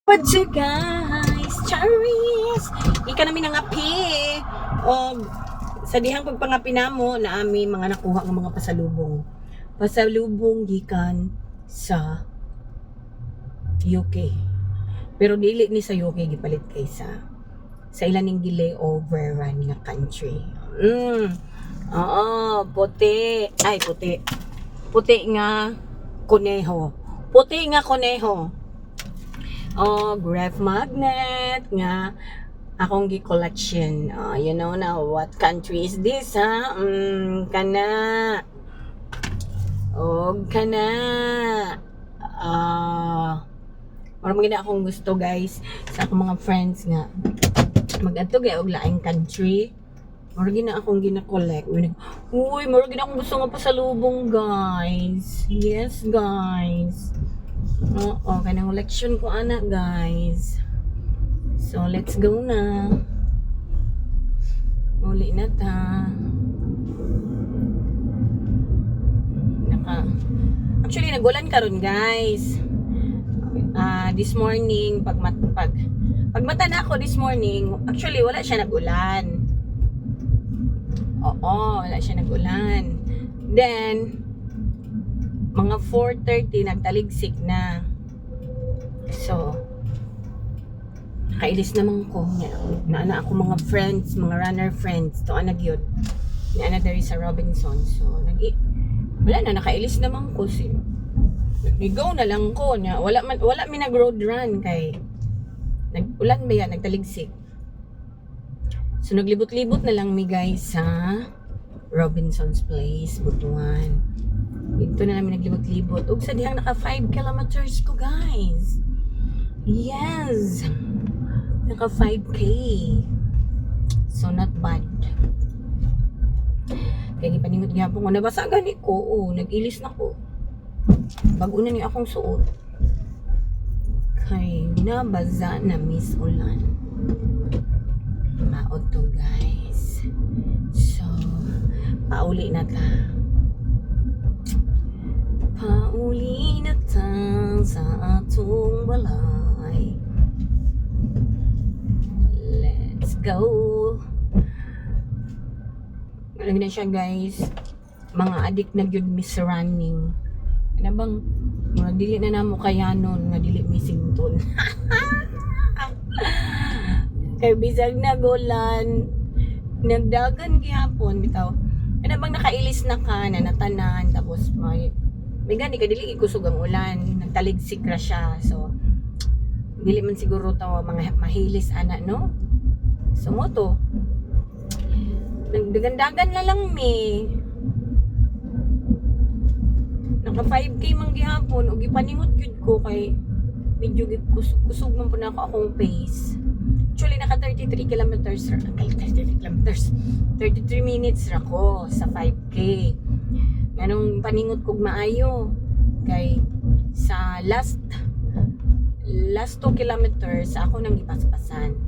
What's up guys? Charis! Ika namin nangapi. O sa dihang pagpangapi namo na ami mga nakuha ng mga pasalubong. Pasalubong gikan sa UK. Pero dili ni sa UK gipalit kay sa ilan ning gilayover nga country. Oo, puti. Ay, puti. Puti nga kuneho. Puti nga kuneho. Oh, graph magnet nga akong gi-collection. You know now what country is this, ha? Kana. Kana. Marami gina akong gusto, guys, sa akong mga friends nga mag-adto og laing country. Marami gina akong gina-collect. Uy, marami gina akong gusto nga pasalubong, guys. Yes, guys. Oo, kanang election ko anak, guys. So, let's go na. Uli na ta. Actually, nagulan karon, guys. This morning, pagmata na ako this morning, actually, wala siya nagulan. Oo, wala siya nagulan. Then, mga 4:30 nagtaligsik na. So, nakailis naman ko. Naana ako mga friends, mga runner friends. To anag yun. Naana dari sa Robinson. So, wala na, nakailis naman ko. Go na lang ko. Wala mi nag-road run kay ulan ba yan, nagtaligsik. So, naglibot-libot na lang mi guys sa Robinson's Place, Butuan. Dito na namin naglibot-libot. Ug sa dihang naka 5 kilometers ko, guys. Yes. Naka 5K. So, not bad. Kaya gipaningot gyapon ko. Nabasa gani ko. Oh, nag-ilis na ko. Bago na ni akong suot. Kay nabaza na Miss Ulan. Maot to, guys. So, pauli na ta. Pauli na ta sa atong balay. Let's go. Alam na siya, guys. Mga adik na gyud miss running. Ano bang mga dili na namo kayanon nga dili missing tone. Kay bisag na golan nagdagan gihapon bitaw. Ano bang nakailis na ka na natanan tapos may gani ka dili ikusog ang ulan, nagtaligsik ra siya. So dili man siguro taw mga mahilis ana, no? So mo to nagdagandagan na lang mi. Naka 5K man gihapon ug ipaningot gyud ko kay medyo kusog man po na ako akong pace. Actually naka 33 kilometers ra, 33 kilometers. 33 minutes ra ko sa 5K. Nganong paningot kog maayo kay sa last 2 kilometers ako nang gipaspasan.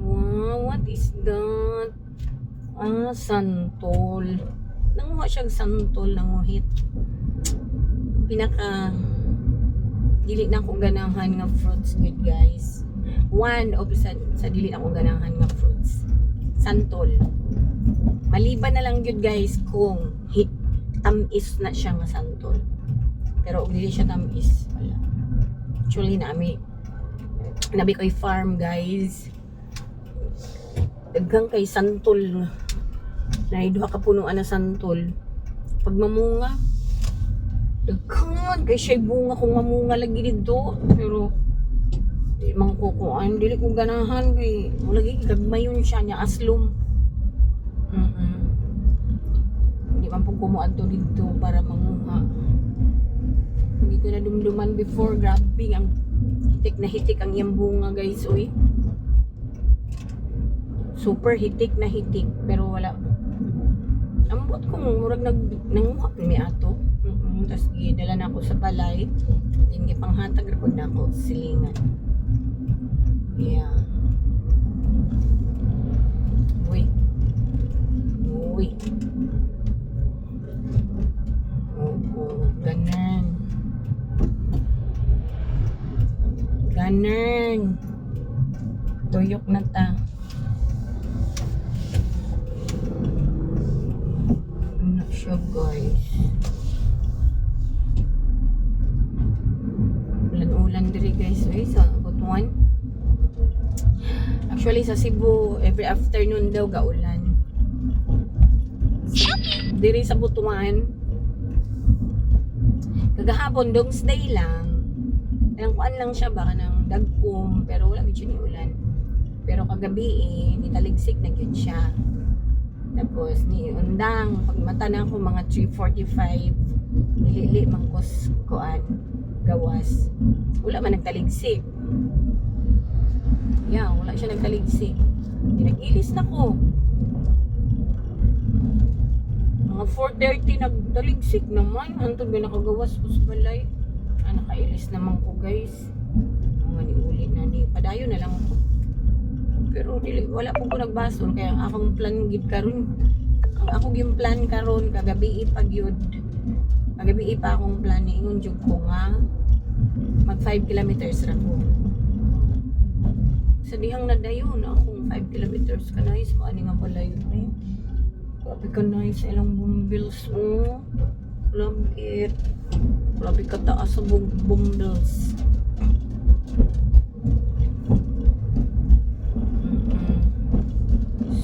Wow, what is that? Santol. Nanguha siyang santol, nanguhit. Pinaka dili na akong ganahan nga fruits, good guys. One of sa dili na akong ganahan nga fruits. Santol. Maliban na lang yun, guys, kung tamis na siya nga santol. Pero kung dili siya tamis, wala. Actually, nabi ko'y farm, guys. Daghang kay santol. Naiduha ka punuan na santol. Pag mamunga, daghan kay siya'y bunga kung mamunga lagi dito. Pero, di mang kukuan. Dili ko ganahan kay lagi gagmayon siya niya aslum. Hindi man po kumuan to dito para manguha. Hindi ko na dumduman before. Grabe ang hitik na hitik ang iyang bunga, guys. Uy. Super hitik na hitik. Pero wala. Ambot ko murag nanguha may ato. Tapos gidala na ako sa balay. Hindi panghatag rapod na ako silingan. Yeah. Uy. Oo, ganun. Ganun. Tuyok na ta. Ano siya guys? Ulan-ulan diri guys. Uy, sa Butuan. Actually sa Cebu, every afternoon daw gaulan. Diri sa Butuan, kagahapon Doomsday lang. Ilang kuan lang siya baka ng dagkum, pero wala gid siya ni ulan. Pero kagabi nitaligsik na gyud siya. Tapos ni undang pagmata na ako mga 3:45 nilili mangkos kuan gawas. Wala man nagtaligsik. Yeah, wala siya nagtaligsik. Nag-ilis na ko. Mga 4:30 nagtaligsik naman. Hantod ba nakagawas us balay. Nakailis naman ko guys. Mga niuli na ni. Padayo na lang ako. Pero wala po ko nagbasol. Kaya ang akong plan gid karon. Ang ako yung plan karon kagabi ipagyod. Kagabi pa akong plan ni ingon jud ko nga mag 5 kilometers ra ko. Sa dihang nadayon akong 5 kilometers kanay sa ani nga balay ni. Grabe kanay sa ilang bumbills oh. Love it. Grabe kataas sa bumbills.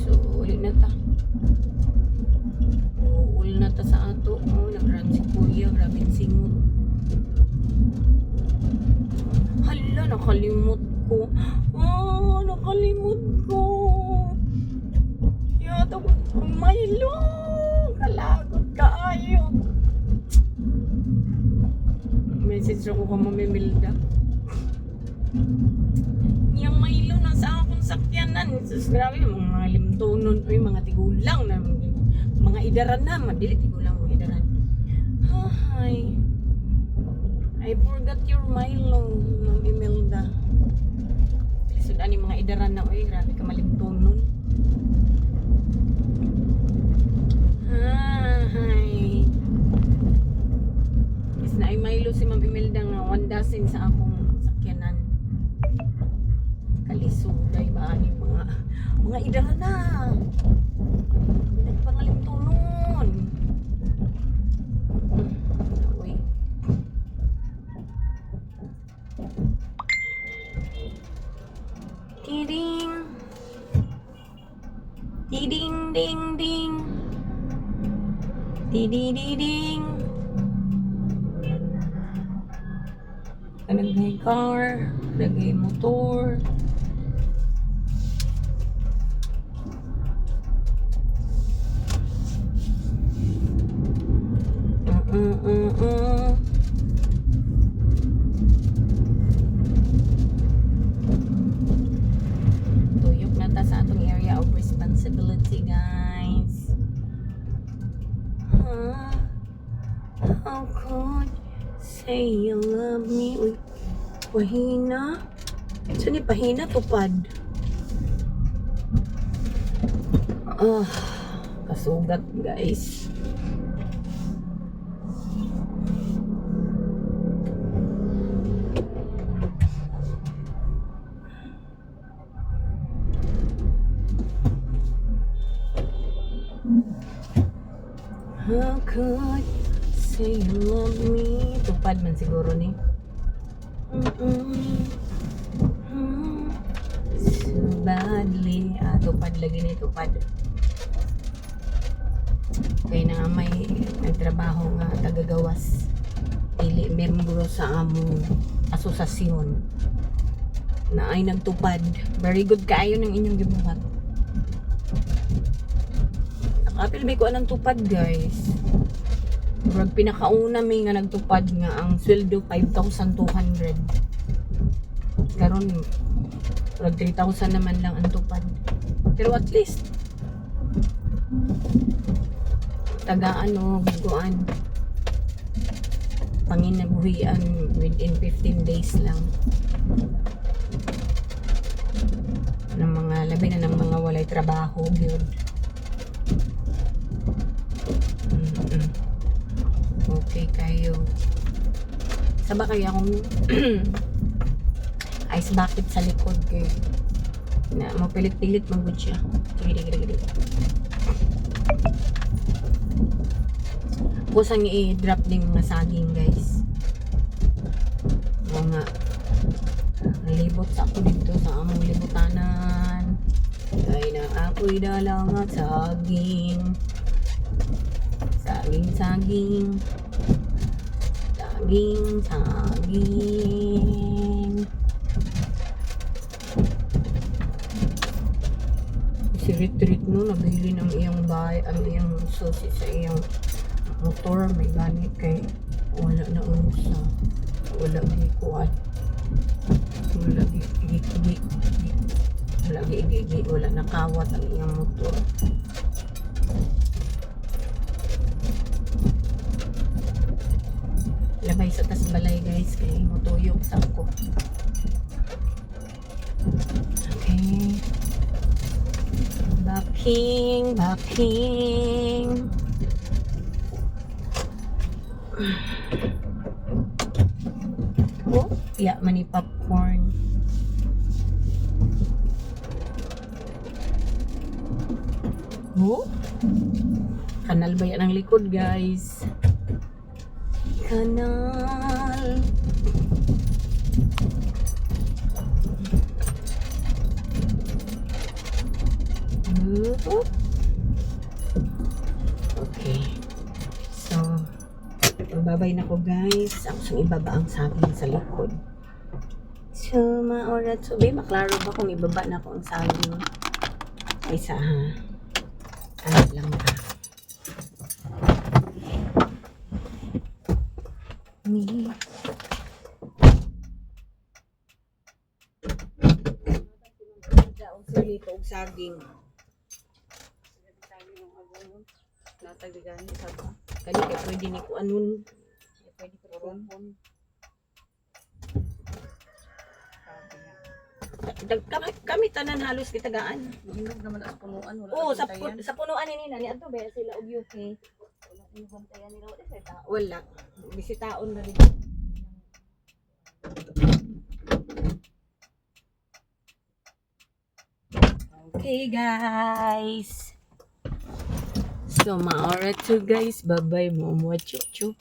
So, uli na ta. Uli na ta sa ato. Oh, nag-run si Kuya. Grabe singot. Hala, nakalimot ko. Oh, nakalimot ko. Yata ko. Milo. Kalagot kaayo. Message ako ka mamimilda. Yung Milo nasa akong sakyanan. Sus, grabe, mga limtonon. Ay, mga tigulang na. Mga idaran na. Madili, tigulang mga idaran. Hi. I forgot your Milo, Ma'am Imelda. Lisod ani mga idaran na. Uy, grabe ka malimtonon. Hi. Is na ay Milo si Ma'am Imelda nga 1 dozen sa akong sakyanan. Kalisuday ba ani mga idaran na. Nagpangalimtonon. Uy. Tiding. Tiding ding ding. Tidididing. Nagay car, nagay motor. Tuyok na ta sa atong area of responsibility, guys. How could say you love me? Uy, pahina. Saan ni pahina? Tupad. Kasugat, guys. How could say you love me? Tupad man siguro ni. So badly. Tupad lagi ni tupad. Kaya na may nagtrabaho nga tagagawas. Pili membro sa among asosasyon na ay nagtupad. Very good kaayo ng inyong gibuhat. Nakapil ba ko anong tupad, guys? Pag pinakauna may nga nagtupad nga ang sweldo 5,200. Karon pag 3,000 naman lang ang tupad. Pero at least taga biguan panginabuhian within 15 days lang ng mga labi na ng mga walay trabaho yun. Okay kayo. Saba kaya akong bakit sa likod kay na mapilit-pilit manggod siya. Gidi. Kusang i-drop din mga saging guys. Mga nalibot sa ako dito sa among libutanan. Ay na ako'y dalangat saging. Saging. Si Rit no, nabili ng iyang ang iyang susi sa iyang motor. May ganit kay wala na unsa. Wala gikuan. Wala nakawat ang iyang motor. Labay sa tas balay guys kay motuyok sa ako. Okay. Backing. Oh, yeah, mani popcorn. Oh, kanal ba yan ang likod guys? Kanal. Okay. So, babay na ko guys. Ako siyang ibaba ang saging sa likod. So, maorat. So, maklaro ba kung ibaba na ko ang saging? Ay, ano lang ba? Dito og saging. Natagdigani sa ba? Kani kay pwede ni ko anon. Pwede ko ron. Kami tanan halos kitagaan. Hindog naman sa punuan wala. Oo, sa punuan ni nila ni adto ba sila og UK. Wala ni bantayan nila wala sa tao. Wala. Bisitaon na rin. Okay guys. So maorat to guys. Bye bye mo. Chup chup.